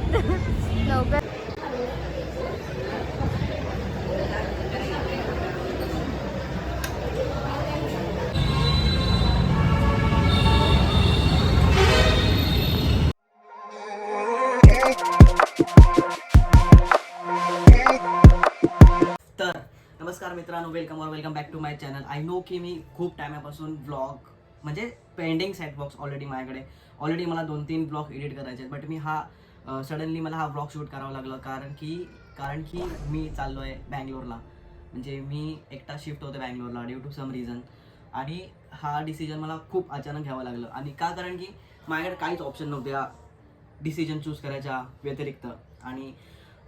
लवकर तर नमस्कार मित्रांनो, welcome back to my channel. I know की मी खूप टायमापासून ब्लॉग म्हणजे पेंडिंग सेट बॉक्स ऑलरेडी माझ्याकडे ऑलरेडी मला 2-3 ब्लॉग एडिट करायचे आहेत. बट मी सडनली मला हा ब्लॉग शूट करावा लागला कारण की मी चाललो आहे बँगलोरला. म्हणजे मी एकटा शिफ्ट होतो बँगलोरला ड्यू टू सम रिझन. आणि हा डिसिजन मला खूप अचानक घ्यावं लागलं. आणि कारण की माझ्याकडे काहीच ऑप्शन नव्हते या डिसिजन चूज करायच्या व्यतिरिक्त. आणि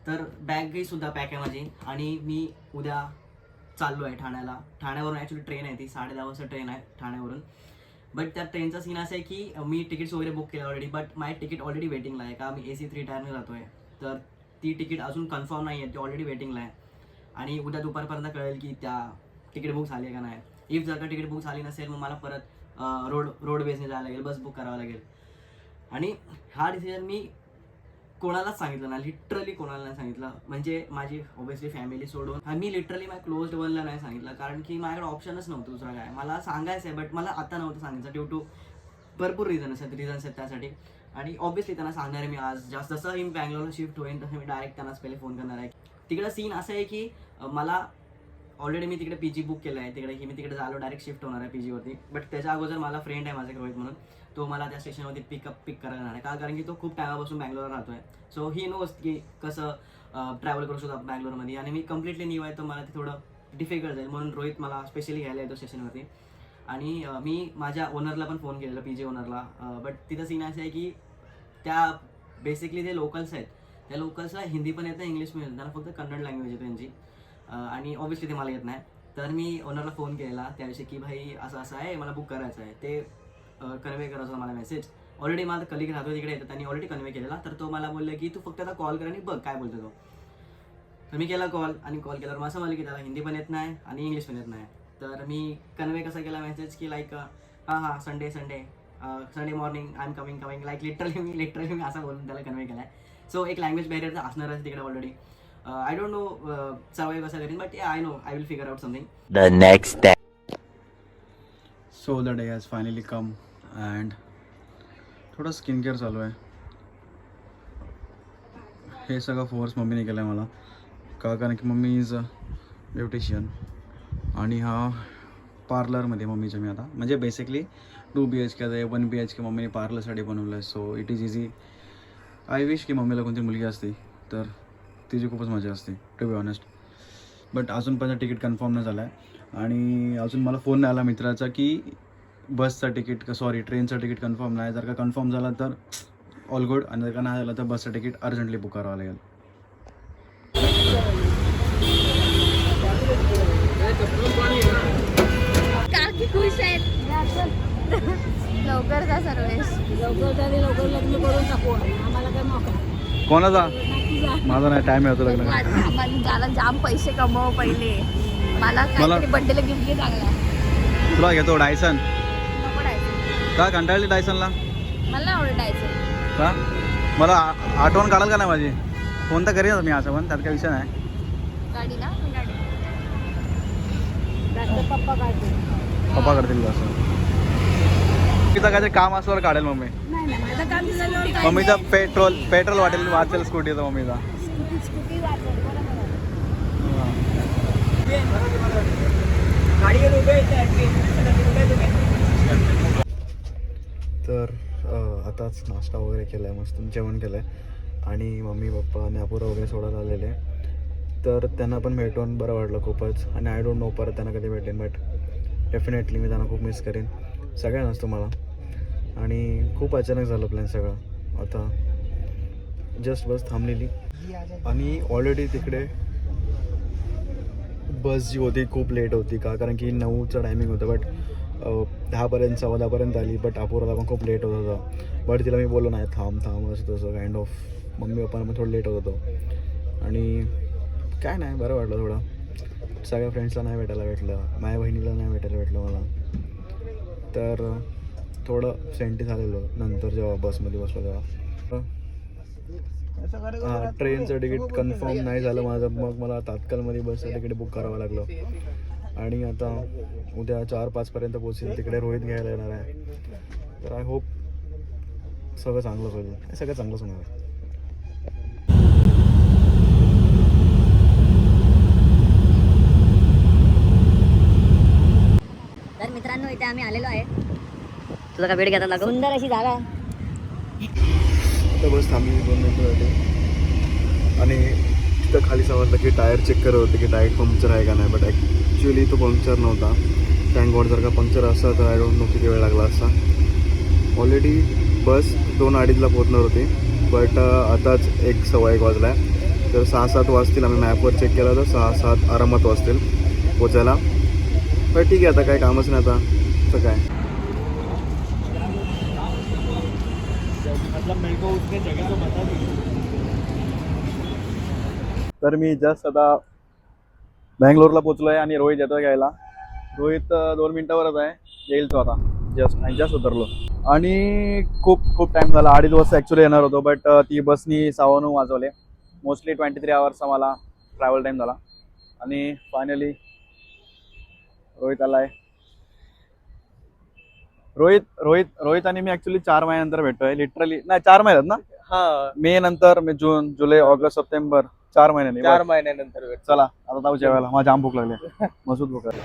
तर बॅगही सुद्धा पॅक आहे माझी आणि मी उद्या चाललो आहे ठाण्याला. ठाण्यावरून ॲक्च्युली ट्रेन आहे, ती 10:30 वाजता ट्रेन आहे ठाण्यावरून. बट त्या ट्रेनचा सीन असा आहे की मी तिकीट्स वगैरे बुक केलं ऑलरेडी. बट माझी तिकीट ऑलरेडी वेटिंगला आहे. का मी AC 3 टायरने जातो आहे, तर ती तिकीट अजून कन्फर्म नाही आहे, ती ऑलरेडी वेटिंगला आहे. आणि उद्या दुपारपर्यंत कळेल की त्या तिकीट बुक झाली आहे का नाही. इफ जर का तिकीट बुक झाली नसेल मग मला परत रोडवेजने जायला लागेल, बस बुक करावं लागेल. आणि हा डिसिजन मी कोणालाच सांगितलं ना, लिटरली कोणाला नाही सांगितलं. म्हणजे माझी ऑब्व्हियसली फॅमिली सोडून मी लिटरली माझ्या क्लोज्ड वनला नाही सांगितलं, कारण की माझ्याकडे ऑप्शनच नव्हतं दुसरा काय. मला सांगायचं आहे बट मला आता नव्हतं सांगायचं ड्यू टू भरपूर रिझन्स आहेत त्यासाठी. आणि ऑब्व्हियसली त्यांना सांगणार आहे मी आज. जसं मी बँगलोरला शिफ्ट होईन तसं मी डायरेक्ट त्यांनाच पहिले फोन करणार आहे. तिकडं सीन असं आहे की मला ऑलरेडी मी तिकडे PG बुक केलं आहे तिकडे, की मी तिकडे झालो डायरेक्ट शिफ्ट होणार आहे PGवरती. बट त्याच्या अगोदर मला फ्रेंड आहे माझा रोहित म्हणून, तो मला त्या स्टेशनवरती पिक करायला येणार आहे. कारण की तो खूप टायमापासून बँगलोरला राहतो आहे. सो ही नोस की कसं ट्रॅव्हल करू शकतो बँगलोरमध्ये. आणि मी कम्प्लिटली न्यू आहे तर मला ते थोडं डिफिकल्ट जाईल, म्हणून रोहित मला स्पेशली घ्यायला येतो स्टेशनवरती. आणि मी माझ्या ओनरला पण फोन केलेला, PG ओनरला. बट तिथं सीन असं आहे की त्या बेसिकली जे लोकल्स आहेत त्या लोकल्सला हिंदी पण येतं, इंग्लिश पण येतं, त्यांना फक्त कन्नड लँग्वेज आहे त्यांची. आणि ऑब्व्हियसली ते मला येत नाही. तर मी ओनरला फोन केलेला त्याविषयी की भाई असं आहे, मला बुक करायचं आहे. ते कन्वे करायचं मला मेसेज. ऑलरेडी माझा कलिग राहतो तिकडे येतं, त्यांनी ऑलरेडी कन्वे केलेला. तर तो मला बोलला की तू फक्त आता कॉल कर आणि बघ काय बोलतो तो. तर मी केला कॉल, आणि कॉल केल्यावर मला समजलं की त्याला हिंदी पण येत नाही आणि इंग्लिश पण येत नाही. तर मी कन्वे कसा केला मेसेज की लाईक हां Sunday morning I am coming like literally मी असं बोलून त्याला कन्वे केला आहे. सो एक लँग्वेज बॅरियर तर असणारच तिकडे already. I don't know survive कसं करेन, but I know I will figure out something. The next day. So the day has finally come and थोडं स्किन केअर चालू आहे. हे सगळं फोर्स मम्मीने केलं आहे मला. कारण की मम्मी इज अ ब्युटिशियन आणि हा पार्लरमध्ये मम्मीच्या मी आता म्हणजे बेसिकली 2 BHK आहे, 1 BHK मम्मीने पार्लरसाठी बनवलं आहे. So it is easy. I wish की मम्मीला कोणती मुलगी असती तर तिची खूपच मजा असते टू बी ऑनेस्ट. बट अजूनपर्यंत तिकीट कन्फर्म नाही झालं आहे. आणि अजून मला फोन नाही आला मित्राचा की बसचं तिकीट ट्रेनचं तिकीट कन्फर्म नाही. जर का कन्फर्म झालं तर ऑल गुड, आणि जर का नाही झालं तर बसचं तिकीट अर्जंटली बुक करावं लागेल. काकी खुश आहेत. लवकर जा सर्वेश, लवकर लग्न करून टाकू. आम्हाला काय मोका. कोणाचा? माझा नाही, टाईम आहे लग्न. ज्याला जाम पैसे कमव पहिले. मला काहीतरी बर्थडेला गिफ्ट घे चांगला. तुला घेतो डायसन. नको डायचं, का कंटाळली डायसनला? मला नाही आवडत डायचं. का? मला आठवण काढाल का नाही माझी? फोन तर करेन मी असं, पण त्यात काही विषय नाही. गाडी ना, मी गाडी पप्पा काढते. पप्पा करतील असं. तिथं काहीतरी काम असल्यावर काढेल मम्मी. नाही माझं काम दिलं. मम्मीचं पेट्रोल वाचेल स्कूटीचं मम्मीचा. स्कूटी वाचत तर आताच नाश्ता वगैरे केला आहे, मस्त जेवण केलं आहे. आणि मम्मी पप्पा आणि अपुरा वगैरे सोडायला आलेले आहे. तर त्यांना पण भेटून बरं वाटलं खूपच. आणि आय डोंट नो परत त्यांना कधी भेटेन, बट डेफिनेटली मी त्यांना खूप मिस करेन, सगळ्यांनाच तुम्हाला. आणि खूप अचानक झालं प्लॅन सगळं. आता जस्ट बस थांबलेली आणि ऑलरेडी तिकडे बस जी होती खूप लेट होती. कारण की 9चं टायमिंग होतं, बट 10पर्यंत 10:15पर्यंत आली. बट अपुराला पण खूप लेट होत होता. बट तिला मी बोललो नाही थांब असं तसं काइंड ऑफ. मम्मी पप्पांना पण थोडं लेट होत होतं. आणि काय नाही, बरं वाटलं थोडं. सगळ्या फ्रेंड्सला नाही भेटायला भेटलं, माझ्या बहिणीला नाही भेटायला भेटलं मला. तर थोडं सेंटी झालेलं नंतर जेव्हा बसमध्ये बसलो तेव्हा. हां ट्रेनचं तिकीट कन्फर्म नाही झालं माझं, मग मला तात्काळमध्ये बसचं तिकीट बुक करावं लागलं आणि आता उद्या 4-5 पोहोचेल तिकडे रोहित घ्यायला येणार आहे. तर आय होप सगळं चांगलं होईल, सगळं चांगलंच होणार आहे. तर मित्रांनो इथे आम्ही आलेलो आहे. तुला का वेळ घेता लागतो? सुंदर अशी जागा. तर बस थांबली 2 मिनिटासाठी आणि तिथं खाली समजलं की टायर चेक करत होते की टायर पंक्चर आहे का नाही, बट ॲक्च्युली तो पंक्चर नव्हता. Thank God. जर का पंक्चर असता तर आय डोंट नो किती वेळ लागला असता. ऑलरेडी बस 2:30ला पोहोचणार होती, बट आताच 1:15 वाजला आहे. तर 6-7 वाजतील. आम्ही मॅपवर चेक केला तर 6-7 आरामात वाजतील पोचायला. पण ठीक आहे, आता काय कामच नाही आता तर काय. तर मी जस्ट आता बँगलोरला पोचलो आहे आणि रोहित येतो घ्यायला. रोहित 2 मिनिटावरच आहे, येईल तो आता. जस्ट उतरलो आणि खूप टाईम झाला. 2:30 वाजता ॲक्च्युली येणार होतो, बट ती बसनी 9:15 वाजवले. मोस्टली 23 आवर्सचा मला ट्रॅव्हल टाईम झाला आणि फायनली रोहित आला आहे. रोहित आणि मी ॲक्च्युली 4 महिन्यानंतर भेटतोय. लिटरली नाही 4 महिन्यात ना. हा, मे नंतर मी जून जुलै ऑगस्ट सप्टेंबर 4 महिन्यांनी. 4 महिन्यानंतर भेट. चला आता जाऊ जेवायला. मला जाम भूक लागली, मसूद भूक लागली.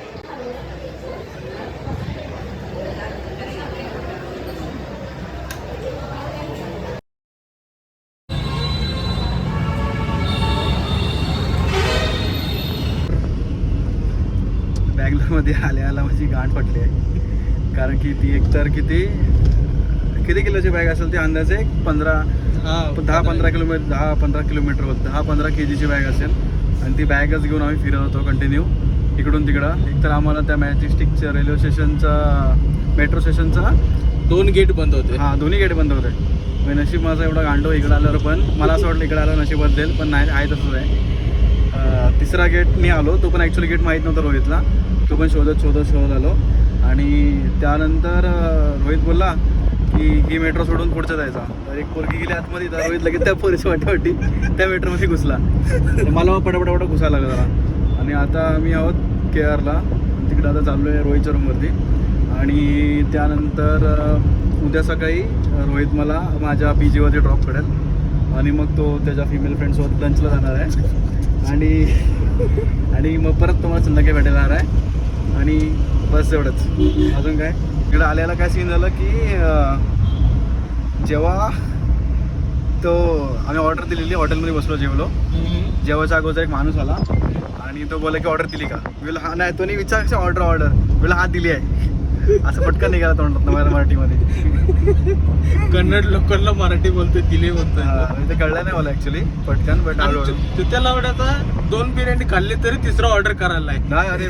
बँगलोरमध्ये आल्या माझी गाठ पडली आहे, कारण की ती एकतर किती किलोची बॅग असेल ती अंदाजे 10-15 किलोमीटर होत 10-15 kgची बॅग असेल. आणि ती बॅगच घेऊन आम्ही फिरत होतो कंटिन्यू इकडून तिकडं. एकतर आम्हाला त्या मॅजेस्टिकच्या रेल्वे स्टेशनचा मेट्रो स्टेशनचा 2 गेट बंद होते. हां दोन्ही गेट बंद होते. म्हणजे नशीब माझा एवढा गांडो इकडं आल्यावर, पण मला असं वाटलं इकडं आलं नशीब बदलेल, पण नाही आहे तसंच आहे. 3रा गेट मी आलो, तो पण ॲक्च्युली गेट माहीत नव्हता रोहितला. तो पण शोधत आलो आणि त्यानंतर रोहित बोलला की ही मेट्रो सोडून पुढचं जायचा. तर एक पोरगी गेली आतमध्ये, तर रोहित लगेच त्या पोरीची वाटी त्या मेट्रोमध्ये घुसला. तर मला पटापट घुसायला लागला जरा. आणि आता आम्ही आहोत KRला, तिकडे आता चाललो आहे रोहितच्या रूमवरती. आणि त्यानंतर उद्या सकाळी रोहित मला माझ्या PGवरती ड्रॉप करेल आणि मग तो त्याच्या फिमेल फ्रेंड्ससोबत लंचला जाणार आहे. आणि मग परत तुम्हाला संध्याकाळी भेटायला येणार आहे. आणि बस एवढंच. अजून काय इकडं आल्याला काय सीन झालं की जेव्हा तो आम्ही ऑर्डर दिलेली, हॉटेलमध्ये बसलो जेवलो. जेवायच्या अगोदर एक माणूस आला आणि तो बोला की ऑर्डर दिली का. बोला हा नाही. तो नाही विचार ऑर्डर बोला हा दिली आहे. असं पटकन निघाला तोंडात मराठीमध्ये. कन्नड लोकांना मराठी बोलतोय, दिले बोलतोय. ते कळलं नाही मला ॲक्च्युली पटकन, बट त्या लावड्याचा 2 बिर्याणी खाल्ली तरी 3रा ऑर्डर करायला आहे. नाही. अरे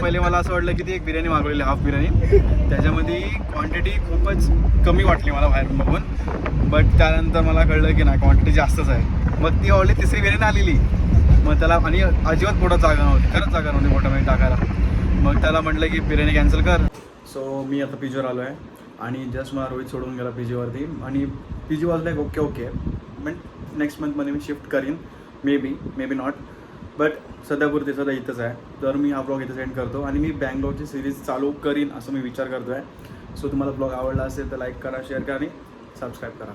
पहिले मला असं वाटलं की ती एक बिर्याणी मागवलेली, हाफ बिर्याणी. त्याच्यामध्ये क्वांटिटी खूपच कमी वाटली मला बाहेरून बघून, बट त्यानंतर मला कळलं की नाही क्वांटिटी जास्तच आहे. मग ती ऑलरेडी 3री बिर्याणी आलेली. मग त्याला आणि अजिबात पोटात जागा नव्हती, खरंच जागा नव्हती पोटामध्ये टाकायला. मग त्याला म्हटलं की बिर्याणी कॅन्सल कर. सो मी आता PGवर आलो आहे आणि जस्ट मला रोहित सोडून गेला PGवरती. आणि PG वाजला एक ओके पण नेक्स्ट मंथमध्ये मी शिफ्ट करीन, मे बी नॉट, बट सध्यापुरते सध्या इथंच आहे. तर मी हा ब्लॉग इथं सेंड करतो आणि मी बँगलोरची सिरीज चालू करीन असं मी विचार करतो आहे. सो तुम्हाला ब्लॉग आवडला असेल तर लाईक करा, शेअर करा आणि सबस्क्राईब करा.